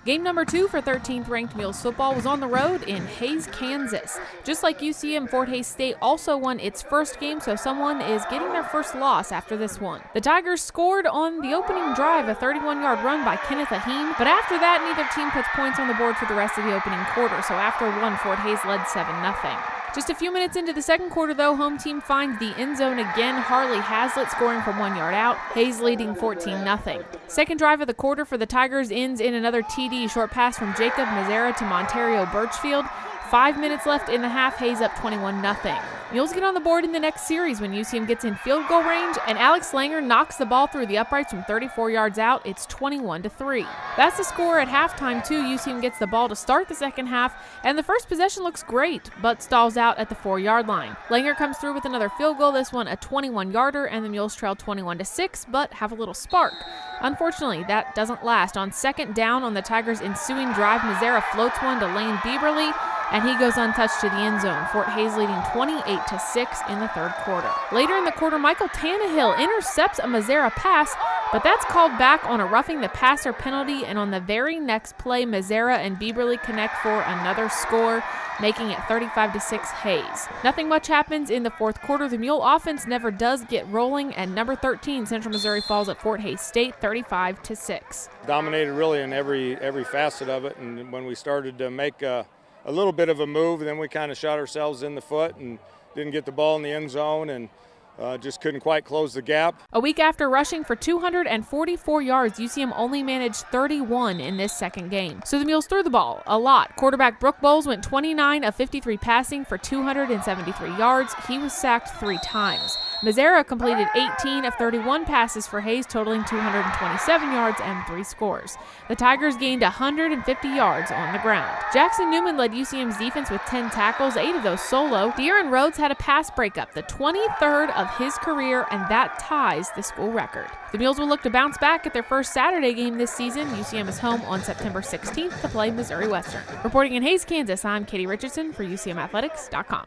Game number 2 for 13th ranked Mules Football was on the road in Hays, Kansas. Just like UCM, Fort Hays State also won its first game, so someone is getting their first loss after this one. The Tigers scored on the opening drive, a 31-yard run by Kenneth Aheen, but after that, neither team puts points on the board for the rest of the opening quarter, so after one, Fort Hays led 7-0. Just a few minutes into the second quarter, though, home team finds the end zone again. Harley Hazlitt scoring from 1 yard out. Hays leading 14-0. Second drive of the quarter for the Tigers ends in another TD, short pass from Jacob Mazzara to Montario Birchfield. 5 minutes left in the half, Hays up 21-0. Mules get on the board in the next series when UCM gets in field goal range, and Alex Langer knocks the ball through the uprights from 34 yards out. It's 21-3. That's the score at halftime, too. UCM gets the ball to start the second half, and the first possession looks great, but stalls out at the 4-yard line. Langer comes through with another field goal, this one a 21-yarder, and the Mules trail 21-6, but have a little spark. Unfortunately, that doesn't last. On second down on the Tigers' ensuing drive, Mazzara floats one to Lane Bieberly, and he goes untouched to the end zone. Fort Hays leading 28-6 in the third quarter. Later in the quarter, Michael Tannehill intercepts a Mazzara pass, but that's called back on a roughing the passer penalty, and on the very next play, Mazzara and Bieberly connect for another score, making it 35-6 Hays. Nothing much happens in the fourth quarter. The Mule offense never does get rolling, and number 13, Central Missouri, falls at Fort Hays State 35-6. Dominated really in every facet of it, and when we started to make a little bit of a move, then we kind of shot ourselves in the foot and didn't get the ball in the end zone and just couldn't quite close the gap. A week after rushing for 244 yards, UCM only managed 31 in this second game. So the Mules threw the ball a lot. Quarterback Brooke Bowles went 29 of 53 passing for 273 yards. He was sacked 3 times. Mazzara completed 18 of 31 passes for Hays, totaling 227 yards and 3 scores. The Tigers gained 150 yards on the ground. Jackson Newman led UCM's defense with 10 tackles, 8 of those solo. De'Aaron Rhodes had a pass breakup, the 23rd of his career, and that ties the school record. The Mules will look to bounce back at their first Saturday game this season. UCM is home on September 16th to play Missouri Western. Reporting in Hays, Kansas, I'm Katie Richardson for UCMathletics.com.